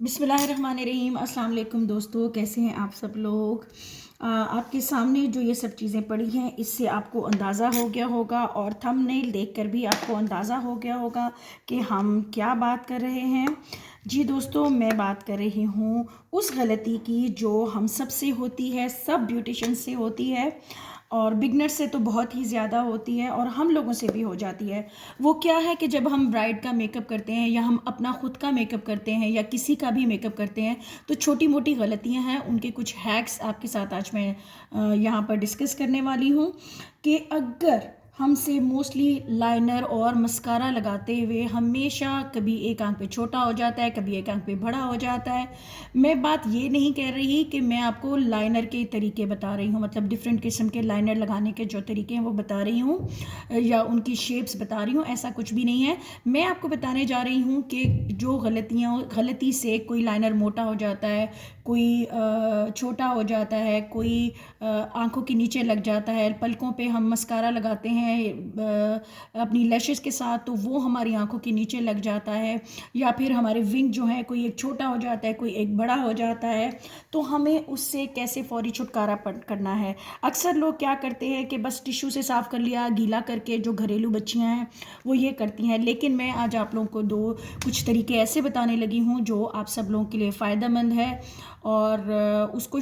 बिस्मिल्लाहिर्रहमानिर्रहीम। अस्सलाम वालेकुम दोस्तों, कैसे हैं आप सब लोग। आपके सामने जो ये सब चीज़ें पड़ी हैं इससे आपको अंदाज़ा हो गया होगा और थंबनेल देखकर भी आपको अंदाज़ा हो गया होगा कि हम क्या बात कर रहे हैं। जी दोस्तों, मैं बात कर रही हूँ उस गलती की जो हम सब से होती है, सब ब्यूटिशियन से होती है और बिगनर से तो बहुत ही ज़्यादा होती है और हम लोगों से भी हो जाती है। वो क्या है कि जब हम ब्राइड का मेकअप करते हैं या हम अपना ख़ुद का मेकअप करते हैं या किसी का भी मेकअप करते हैं तो छोटी मोटी गलतियां हैं, उनके कुछ हैक्स आपके साथ आज मैं यहाँ पर डिस्कस करने वाली हूँ कि अगर हमसे मोस्टली लाइनर और मस्कारा लगाते हुए हमेशा कभी एक आंख पे छोटा हो जाता है, कभी एक आंख पे बड़ा हो जाता है। मैं बात ये नहीं कह रही कि मैं आपको लाइनर के तरीके बता रही हूँ, मतलब डिफरेंट किस्म के लाइनर लगाने के जो तरीके हैं वो बता रही हूँ या उनकी शेप्स बता रही हूँ, ऐसा कुछ भी नहीं है। मैं आपको बताने जा रही हूँ कि जो गलती से कोई लाइनर मोटा हो जाता है, कोई छोटा हो जाता है, कोई आंखों के नीचे लग जाता है, पलकों पे हम मस्कारा लगाते हैं अपनी लैशेस के साथ तो वो हमारी आंखों के नीचे लग जाता है, या फिर हमारे विंग जो है कोई एक छोटा हो जाता है, कोई एक बड़ा हो जाता है, तो हमें उससे कैसे फौरी छुटकारा करना है। अक्सर लोग क्या करते हैं कि बस टिश्यू से साफ़ कर लिया, गीला करके, जो घरेलू बच्चियां हैं वो ये करती हैं। लेकिन मैं आज आप लोगों को कुछ तरीके ऐसे बताने लगी हूँ जो आप सब लोगों के लिए फ़ायदेमंद है। और उसको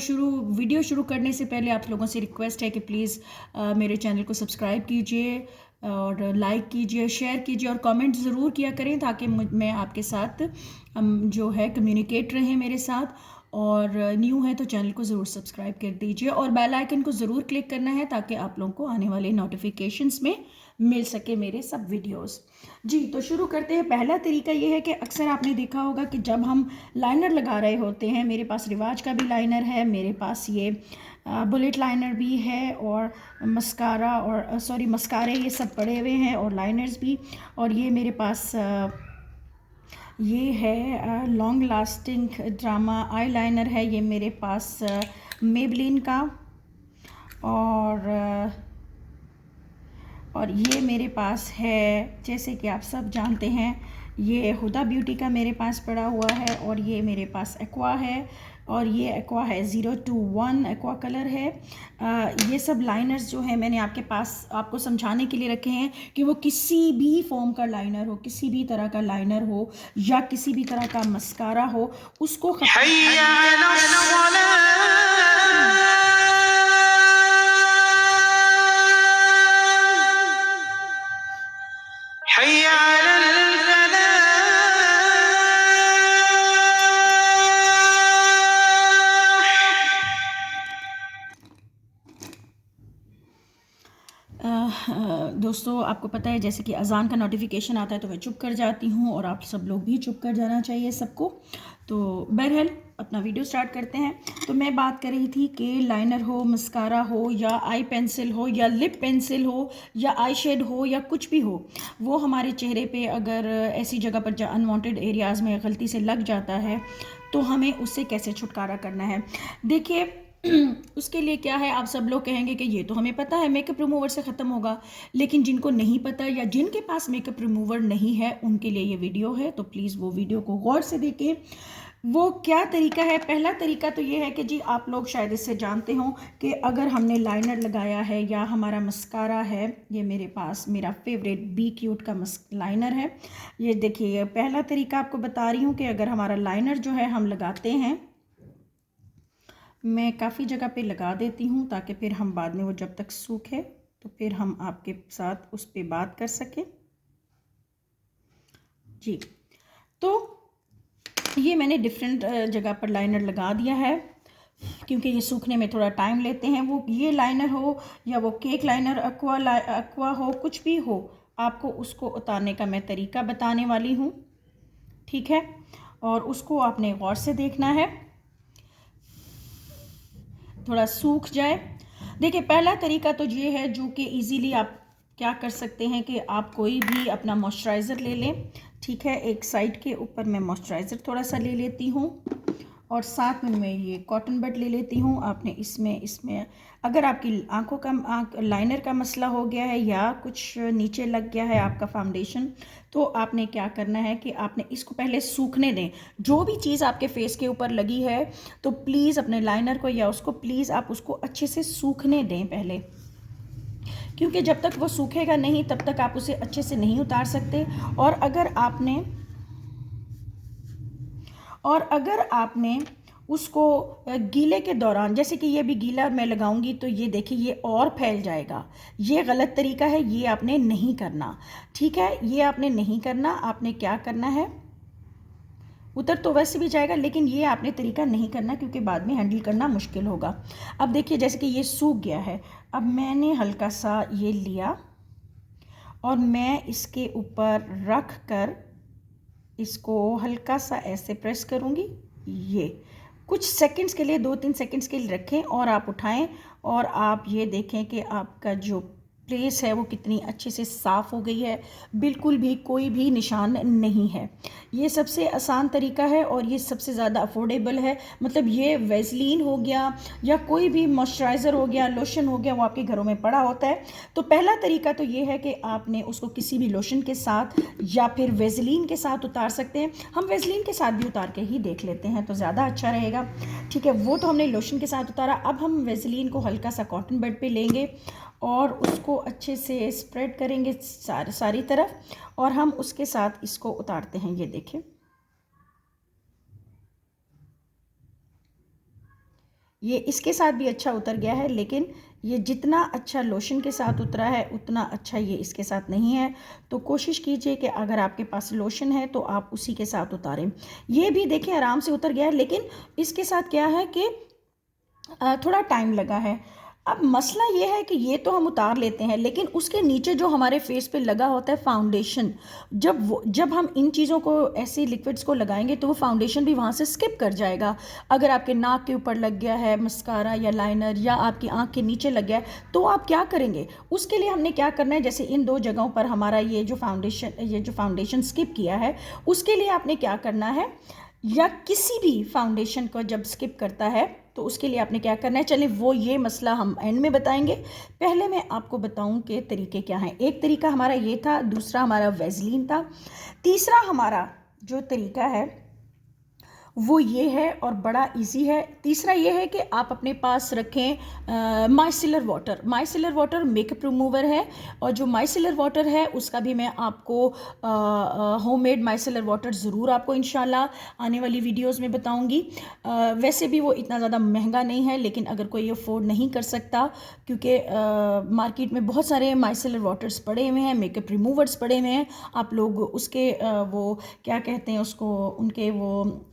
वीडियो शुरू करने से पहले आप लोगों से रिक्वेस्ट है कि प्लीज़ मेरे चैनल को सब्सक्राइब कीजिए और लाइक कीजिए, शेयर कीजिए और कमेंट ज़रूर किया करें ताकि मैं आपके साथ जो है कम्युनिकेट रहें मेरे साथ। और न्यू है तो चैनल को ज़रूर सब्सक्राइब कर दीजिए और बेल आइकन को ज़रूर क्लिक करना है ताकि आप लोगों को आने वाले नोटिफिकेशंस में मिल सके मेरे सब वीडियोस। जी तो शुरू करते हैं। पहला तरीका ये है कि अक्सर आपने देखा होगा कि जब हम लाइनर लगा रहे होते हैं, मेरे पास रिवाज का भी लाइनर है, मेरे पास ये बुलेट लाइनर भी है और मस्कारा और मस्कारे ये सब पड़े हुए हैं और लाइनर्स भी। और ये मेरे पास ये है long lasting drama eye liner है, ये मेरे पास मेबलिन का। और ये मेरे पास है, जैसे कि आप सब जानते हैं, ये हुदा ब्यूटी का मेरे पास पड़ा हुआ है और ये मेरे पास एक्वा है और ये एक्वा है 021 एक्वा कलर है। ये सब लाइनर्स जो है मैंने आपको समझाने के लिए रखे हैं कि वो किसी भी फॉर्म का लाइनर हो, किसी भी तरह का लाइनर हो या किसी भी तरह का मस्कारा हो, उसको दोस्तों आपको पता है जैसे कि अज़ान का नोटिफिकेशन आता है तो मैं चुप कर जाती हूँ और आप सब लोग भी चुप कर जाना चाहिए सबको। तो बहरहाल अपना वीडियो स्टार्ट करते हैं। तो मैं बात कर रही थी कि लाइनर हो, मस्कारा हो या आई पेंसिल हो या लिप पेंसिल हो या आई शेड हो या कुछ भी हो, वो हमारे चेहरे पे अगर ऐसी जगह पर अनवांटेड एरियाज़ में गलती से लग जाता है तो हमें उससे कैसे छुटकारा करना है। देखिए उसके लिए क्या है, आप सब लोग कहेंगे कि ये तो हमें पता है, मेकअप रिमूवर से ख़त्म होगा। लेकिन जिनको नहीं पता या जिनके पास मेकअप रिमूवर नहीं है उनके लिए ये वीडियो है, तो प्लीज़ वो वीडियो को गौर से देखें। वो क्या तरीका है? पहला तरीका तो ये है कि जी आप लोग शायद इससे जानते हो कि अगर हमने लाइनर लगाया है या हमारा मस्कारा है, ये मेरे पास मेरा फेवरेट बी क्यूट का लाइनर है। ये देखिए, पहला तरीका आपको बता रही हूँ कि अगर हमारा लाइनर जो है हम लगाते हैं, मैं काफ़ी जगह पे लगा देती हूँ ताकि फिर हम बाद में वो जब तक सूखे तो फिर हम आपके साथ उस पर बात कर सकें। जी तो ये मैंने डिफरेंट जगह पर लाइनर लगा दिया है क्योंकि ये सूखने में थोड़ा टाइम लेते हैं। वो ये लाइनर हो या वो केक लाइनर, एक्वा हो, कुछ भी हो, आपको उसको उतारने का मैं तरीका बताने वाली हूँ, ठीक है। और उसको आपने गौर से देखना है, थोड़ा सूख जाए। देखिए पहला तरीका तो ये है जो कि इजीली आप क्या कर सकते हैं कि आप कोई भी अपना मॉइस्चराइज़र ले लें, ठीक है। एक साइड के ऊपर मैं मॉइस्चराइज़र थोड़ा सा ले लेती हूँ और साथ में मैं ये कॉटन बड ले लेती हूँ। आपने इसमें इसमें अगर आपकी आंखों का लाइनर का मसला हो गया है या कुछ नीचे लग गया है आपका फाउंडेशन, तो आपने क्या करना है कि आपने इसको पहले सूखने दें। जो भी चीज़ आपके फेस के ऊपर लगी है तो प्लीज़ अपने लाइनर को या उसको प्लीज़ आप उसको अच्छे से सूखने दें पहले, क्योंकि जब तक वो सूखेगा नहीं तब तक आप उसे अच्छे से नहीं उतार सकते। और अगर आपने उसको गीले के दौरान, जैसे कि ये भी गीला मैं लगाऊंगी तो ये देखिए ये और फैल जाएगा। ये गलत तरीका है, ये आपने नहीं करना, ठीक है, ये आपने नहीं करना। आपने क्या करना है, उतर तो वैसे भी जाएगा लेकिन ये आपने तरीका नहीं करना क्योंकि बाद में हैंडल करना मुश्किल होगा। अब देखिए जैसे कि ये सूख गया है, अब मैंने हल्का सा ये लिया और मैं इसके ऊपर रख कर इसको हल्का सा ऐसे प्रेस करूँगी। ये कुछ सेकंड्स के लिए, 2-3 सेकंड्स के लिए रखें और आप उठाएं और आप ये देखें कि आपका जो प्लेस है वो कितनी अच्छे से साफ़ हो गई है, बिल्कुल भी कोई भी निशान नहीं है। ये सबसे आसान तरीका है और ये सबसे ज़्यादा अफोर्डेबल है। मतलब ये वैसलीन हो गया या कोई भी मॉइस्चराइज़र हो गया, लोशन हो गया, वो आपके घरों में पड़ा होता है। तो पहला तरीका तो ये है कि आपने उसको किसी भी लोशन के साथ या फिर वैसलीन के साथ उतार सकते हैं। हम वैसलीन के साथ भी उतार के ही देख लेते हैं तो ज़्यादा अच्छा रहेगा, ठीक है। वो तो हमने लोशन के साथ उतारा। अब हम वैसलीन को हल्का सा कॉटन बड पे लेंगे और उसको अच्छे से स्प्रेड करेंगे सारी तरफ और हम उसके साथ इसको उतारते हैं। ये देखें, ये इसके साथ भी अच्छा उतर गया है, लेकिन ये जितना अच्छा लोशन के साथ उतरा है उतना अच्छा ये इसके साथ नहीं है। तो कोशिश कीजिए कि अगर आपके पास लोशन है तो आप उसी के साथ उतारें। ये भी देखें आराम से उतर गया है, लेकिन इसके साथ क्या है कि थोड़ा टाइम लगा है। अब मसला ये है कि ये तो हम उतार लेते हैं लेकिन उसके नीचे जो हमारे फेस पे लगा होता है फाउंडेशन, जब हम इन चीज़ों को, ऐसे लिक्विड्स को लगाएंगे तो वो फाउंडेशन भी वहाँ से स्किप कर जाएगा। अगर आपके नाक के ऊपर लग गया है मस्कारा या लाइनर या आपकी आंख के नीचे लग गया है तो आप क्या करेंगे। उसके लिए हमने क्या करना है, जैसे इन 2 जगहों पर हमारा ये जो फाउंडेशन स्किप किया है, उसके लिए आपने क्या करना है, या किसी भी फाउंडेशन को जब स्किप करता है तो उसके लिए आपने क्या करना है। चलिए वो ये मसला हम एंड में बताएंगे, पहले मैं आपको बताऊं कि तरीके क्या हैं। एक तरीका हमारा ये था, दूसरा हमारा वैसलीन था, तीसरा हमारा जो तरीका है वो ये है और बड़ा इजी है। तीसरा ये है कि आप अपने पास रखें micellar water. Micellar water makeup remover है और जो माइसिलर वाटर है उसका भी मैं आपको होममेड माइसिलर वाटर ज़रूर आपको इंशाल्लाह आने वाली वीडियोस में बताऊंगी। वैसे भी वो इतना ज़्यादा महंगा नहीं है, लेकिन अगर कोई अफोर्ड नहीं कर सकता, क्योंकि मार्केट में बहुत सारे माइसिलर वाटर्स पड़े हुए हैं, मेकअप रिमूवर्स पड़े हुए हैं, आप लोग उसके वो क्या कहते हैं उसको, उनके वो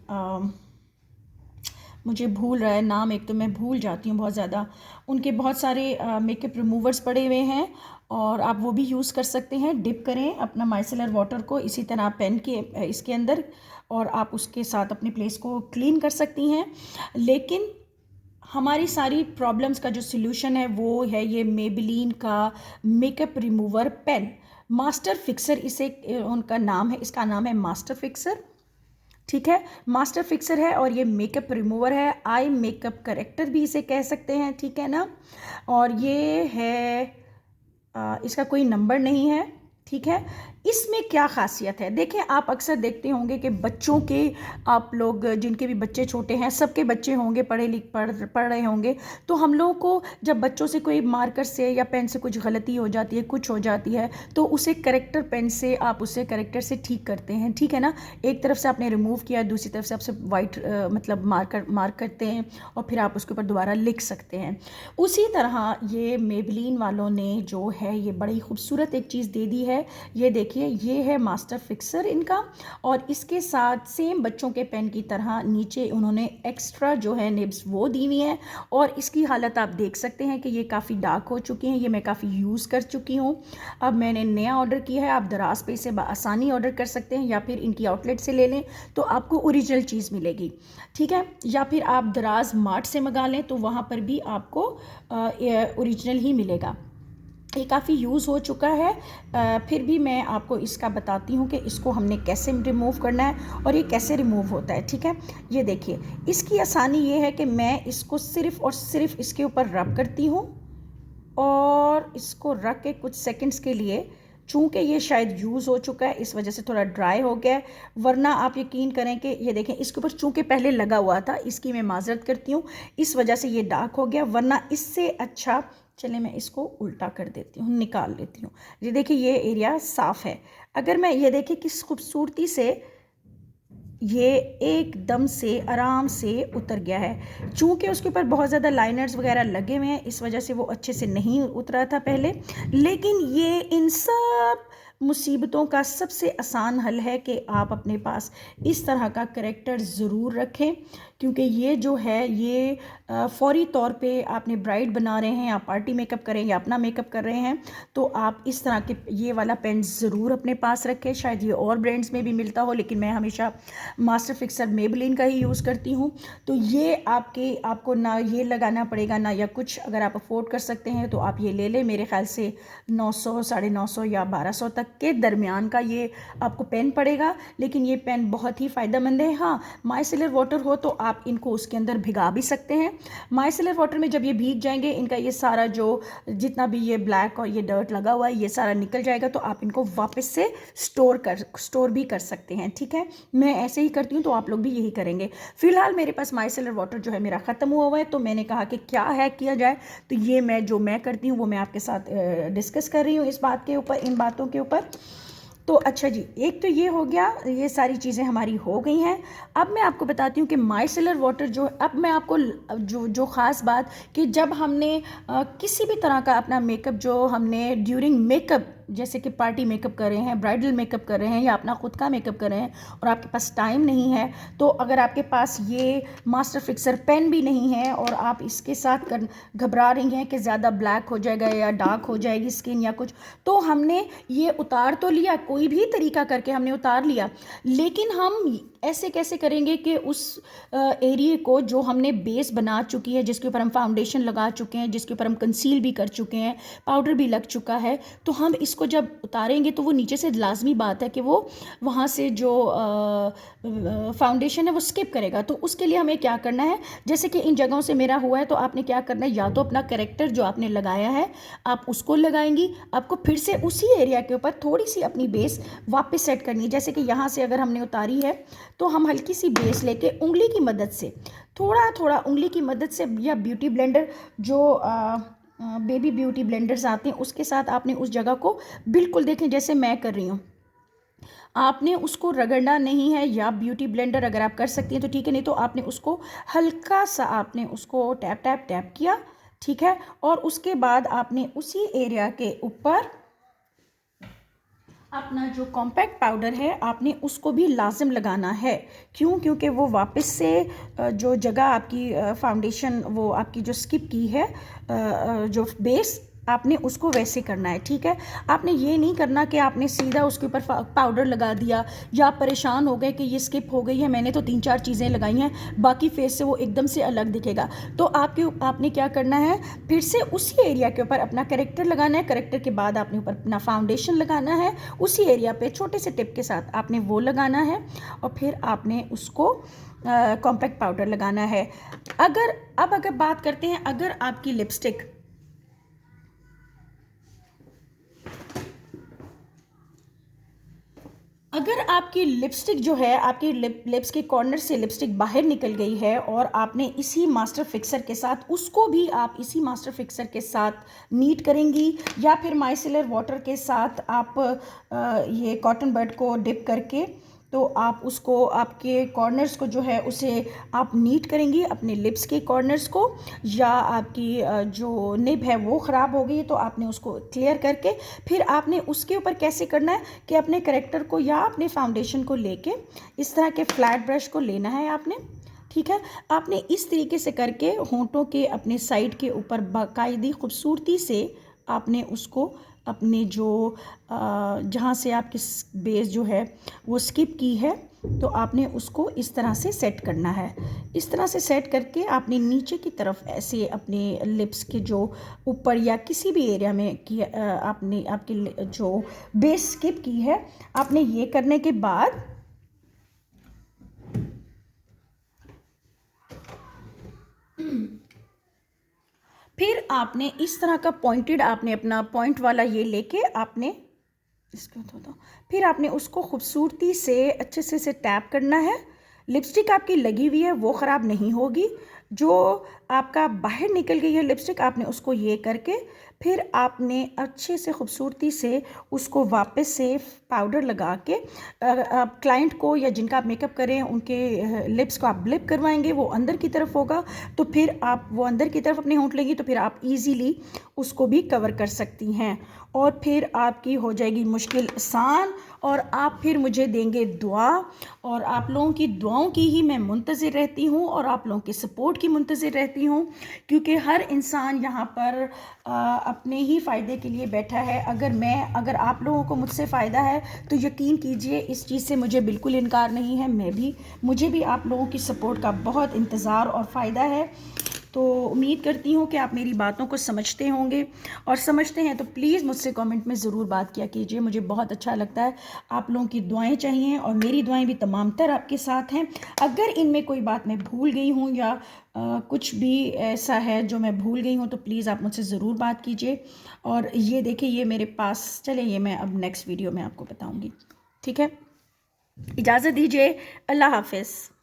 मुझे भूल रहा है नाम, एक तो मैं भूल जाती हूँ बहुत ज़्यादा। उनके बहुत सारे मेकअप रिमूवर्स पड़े हुए हैं और आप वो भी यूज़ कर सकते हैं। डिप करें अपना माइसेलर वाटर को इसी तरह पेन के इसके अंदर और आप उसके साथ अपने प्लेस को क्लीन कर सकती हैं। लेकिन हमारी सारी प्रॉब्लम्स का जो सल्यूशन है वो है ये मेबेलिन का makeup remover pen, master fixer इसे उनका नाम है, इसका नाम है मास्टर फिक्सर, ठीक है। मास्टर फिक्सर है और ये मेकअप रिमूवर है, आई मेकअप करेक्टर भी इसे कह सकते हैं, ठीक है ना। और ये है इसका कोई नंबर नहीं है, ठीक है। इसमें क्या खासियत है, देखें आप अक्सर देखते होंगे कि बच्चों के, आप लोग जिनके भी बच्चे छोटे हैं, सबके बच्चे होंगे पढ़ रहे होंगे, तो हम लोगों को जब बच्चों से कोई मार्कर से या पेन से कुछ गलती हो जाती है, कुछ हो जाती है, तो उसे करेक्टर पेन से आप उसे करेक्टर से ठीक करते हैं, ठीक है ना। एक तरफ से आपने रिमूव किया, दूसरी तरफ से आपसे वाइट मतलब मार्क करते हैं और फिर आप उसके ऊपर दोबारा लिख सकते हैं। उसी तरह ये मेबेलिन वालों ने जो है ये बड़ी खूबसूरत एक चीज़ दे दी है। ये देखिए ये है मास्टर फिक्सर इनका, और इसके साथ सेम बच्चों के पेन की तरह नीचे उन्होंने एक्स्ट्रा जो है निब्स वो दी हुई हैं। और इसकी हालत आप देख सकते हैं कि ये काफ़ी डार्क हो चुकी हैं, ये मैं काफ़ी यूज़ कर चुकी हूँ। अब मैंने नया ऑर्डर किया है, आप दराज पे से आसानी ऑर्डर कर सकते हैं या फिर इनकी आउटलेट से ले लें तो आपको ओरिजिनल चीज़ मिलेगी, ठीक है। या फिर आप दराज मार्ट से मंगा लें तो वहाँ पर भी आपको ओरिजिनल ही मिलेगा। ये काफ़ी यूज़ हो चुका है। फिर भी मैं आपको इसका बताती हूँ कि इसको हमने कैसे रिमूव करना है और ये कैसे रिमूव होता है। ठीक है, ये देखिए, इसकी आसानी ये है कि मैं इसको सिर्फ़ और सिर्फ इसके ऊपर रब करती हूँ और इसको रख के कुछ सेकंड्स के लिए, चूँकि ये शायद यूज़ हो चुका है इस वजह से थोड़ा ड्राई हो गया है, वरना आप यकीन करें कि ये देखें इसके ऊपर चूँकि पहले लगा हुआ था, इसकी मैं माज़रत करती हूँ, इस वजह से ये डार्क हो गया, वरना इससे अच्छा, चलिए मैं इसको उल्टा कर देती हूँ, निकाल लेती हूँ। ये देखिए ये एरिया साफ़ है। अगर मैं ये देखिए किस खूबसूरती से ये एकदम से आराम से उतर गया है। चूँकि उसके ऊपर बहुत ज़्यादा लाइनर्स वगैरह लगे हुए हैं इस वजह से वो अच्छे से नहीं उतरा था पहले, लेकिन ये इन सब मुसीबतों का सबसे आसान हल है कि आप अपने पास इस तरह का करैक्टर ज़रूर रखें, क्योंकि ये जो है ये फ़ौरी तौर पे आपने ब्राइड बना रहे हैं, आप पार्टी मेकअप कर रहे हैं या अपना मेकअप कर रहे हैं, तो आप इस तरह के ये वाला पेन ज़रूर अपने पास रखें। शायद ये और ब्रांड्स में भी मिलता हो, लेकिन मैं हमेशा मास्टर फिक्सर मेबलिन का ही यूज़ करती हूँ। तो ये आपको ना ये लगाना पड़ेगा ना या कुछ, अगर आप अफोर्ड कर सकते हैं तो आप ये ले लें। मेरे ख्याल से 900, 950 या 1200 तक के दरमियान का ये आपको पेन पड़ेगा, लेकिन ये पेन बहुत ही फ़ायदेमंद है। हाँ, माइसेलर वाटर हो तो आप इनको उसके अंदर भिगा भी सकते हैं। माइसेलर वाटर में जब ये भीग जाएंगे, इनका ये सारा जो जितना भी ये ब्लैक और ये डर्ट लगा हुआ है ये सारा निकल जाएगा, तो आप इनको वापस से स्टोर भी कर सकते हैं। ठीक है, मैं ऐसे ही करती हूँ, तो आप लोग भी यही करेंगे। फ़िलहाल मेरे पास माइसेलर वाटर जो है मेरा ख़त्म हुआ है, तो मैंने कहा कि क्या है किया जाए, तो ये मैं करती हूँ वो मैं आपके साथ डिस्कस कर रही हूँ इस बात के ऊपर, इन बातों के ऊपर। तो अच्छा जी, एक तो ये हो गया, ये सारी चीज़ें हमारी हो गई हैं। अब मैं आपको बताती हूँ कि माइसेलर वाटर जो, अब मैं आपको जो ख़ास बात कि जब हमने किसी भी तरह का अपना मेकअप जो हमने ड्यूरिंग मेकअप, जैसे कि पार्टी मेकअप कर रहे हैं, ब्राइडल मेकअप कर रहे हैं या अपना खुद का मेकअप कर रहे हैं और आपके पास टाइम नहीं है, तो अगर आपके पास ये मास्टर फिक्सर पेन भी नहीं है और आप इसके साथ घबरा रही हैं कि ज़्यादा ब्लैक हो जाएगा या डार्क हो जाएगी स्किन या कुछ, तो हमने ये उतार तो लिया, कोई भी तरीका करके हमने उतार लिया, लेकिन हम ऐसे कैसे करेंगे कि उस एरिया को जो हमने बेस बना चुकी है, जिसके ऊपर हम फाउंडेशन लगा चुके हैं, जिसके ऊपर हम कंसील भी कर चुके हैं, पाउडर भी लग चुका है, तो हम इसको जब उतारेंगे तो वो नीचे से लाजमी बात है कि वो वहाँ से जो फाउंडेशन है वो स्किप करेगा। तो उसके लिए हमें क्या करना है, जैसे कि इन जगहों से मेरा हुआ है, तो आपने क्या करना है, या तो अपना कैरेक्टर जो आपने लगाया है आप उसको लगाएंगी, आपको फिर से उसी एरिया के ऊपर थोड़ी सी अपनी बेस वापस सेट करनी है। जैसे कि यहाँ से अगर हमने उतारी है तो हम हल्की सी बेस लेके उंगली की मदद से, थोड़ा थोड़ा उंगली की मदद से, या ब्यूटी ब्लेंडर जो बेबी ब्यूटी ब्लेंडर्स आते हैं उसके साथ आपने उस जगह को बिल्कुल, देखें जैसे मैं कर रही हूँ, आपने उसको रगड़ना नहीं है, या ब्यूटी ब्लेंडर अगर आप कर सकती हैं तो ठीक है, नहीं तो आपने उसको हल्का सा आपने उसको टैप टैप टैप किया, ठीक है, और उसके बाद आपने उसी एरिया के ऊपर अपना जो कॉम्पैक्ट पाउडर है आपने उसको भी लाजिम लगाना है। क्यों? क्योंकि वो वापस से जो जगह आपकी फाउंडेशन वो आपकी जो स्किप की है, जो बेस, आपने उसको वैसे करना है। ठीक है, आपने ये नहीं करना कि आपने सीधा उसके ऊपर पाउडर लगा दिया या आप परेशान हो गए कि ये स्किप हो गई है, मैंने तो 3-4 चीज़ें लगाई हैं, बाकी फेस से वो एकदम से अलग दिखेगा। तो आपने क्या करना है, फिर से उसी एरिया के ऊपर अपना करेक्टर लगाना है, करेक्टर के बाद आपने ऊपर अपना फाउंडेशन लगाना है, उसी एरिया पे छोटे से टिप के साथ आपने वो लगाना है, और फिर आपने उसको कॉम्पैक्ट पाउडर लगाना है। अगर बात करते हैं, अगर आपकी लिपस्टिक जो है, आपकी लिप्स के कॉर्नर से लिपस्टिक बाहर निकल गई है और आपने इसी मास्टर फिक्सर के साथ, उसको भी आप इसी मास्टर फिक्सर के साथ नीट करेंगी, या फिर माइसेलर वाटर के साथ आप ये कॉटन बड को डिप करके, तो आप उसको, आपके कॉर्नर्स को जो है उसे आप नीट करेंगी, अपने लिप्स के कॉर्नर्स को, या आपकी जो निब है वो ख़राब हो गई तो आपने उसको क्लियर करके, फिर आपने उसके ऊपर कैसे करना है कि अपने करेक्टर को या अपने फाउंडेशन को लेके इस तरह के फ्लैट ब्रश को लेना है आपने। ठीक है, आपने इस तरीके से करके होंठों के अपने साइड के ऊपर बाकायदी खूबसूरती से आपने उसको अपने जो जहाँ से आपकी बेस जो है वो स्किप की है तो आपने उसको इस तरह से सेट करना है। इस तरह से सेट करके आपने नीचे की तरफ ऐसे अपने लिप्स के जो ऊपर या किसी भी एरिया में कि आपने आपके जो बेस स्किप की है, आपने ये करने के बाद फिर आपने इस तरह का पॉइंटेड, आपने अपना पॉइंट वाला ये लेके आपने इसको दो फिर आपने उसको खूबसूरती से अच्छे से टैप करना है। लिपस्टिक आपकी लगी हुई है वो ख़राब नहीं होगी। जो आपका बाहर निकल गई है लिपस्टिक, आपने उसको ये करके फिर आपने अच्छे से खूबसूरती से उसको वापस से पाउडर लगा के आप क्लाइंट को या जिनका आप मेकअप करें उनके लिप्स को आप ब्लिप करवाएंगे, वो अंदर की तरफ होगा। तो फिर आप वो अंदर की तरफ अपने होंठ लेंगी तो फिर आप इजीली उसको भी कवर कर सकती हैं और फिर आपकी हो जाएगी मुश्किल आसान और आप फिर मुझे देंगे दुआ। और आप लोगों की दुआओं की ही मैं मुंतज़िर रहती हूँ और आप लोगों के सपोर्ट की मुंतज़िर रहती हूँ, क्योंकि हर इंसान यहाँ पर अपने ही फ़ायदे के लिए बैठा है। अगर आप लोगों को मुझसे फ़ायदा है तो यकीन कीजिए इस चीज़ से मुझे बिल्कुल इनकार नहीं है। मुझे भी आप लोगों की सपोर्ट का बहुत इंतज़ार और फ़ायदा है। तो उम्मीद करती हूँ कि आप मेरी बातों को समझते होंगे, और समझते हैं तो प्लीज़ मुझसे कमेंट में ज़रूर बात किया कीजिए। मुझे बहुत अच्छा लगता है। आप लोगों की दुआएं चाहिए और मेरी दुआएं भी तमाम तर आपके साथ हैं। अगर इनमें कोई बात मैं भूल गई हूँ या कुछ भी ऐसा है जो मैं भूल गई हूँ तो प्लीज़ आप मुझसे ज़रूर बात कीजिए। और ये देखिए ये मेरे पास, चले ये मैं अब नेक्स्ट वीडियो में आपको बताऊँगी। ठीक है, इजाज़त दीजिए। अल्लाह हाफ़िज़।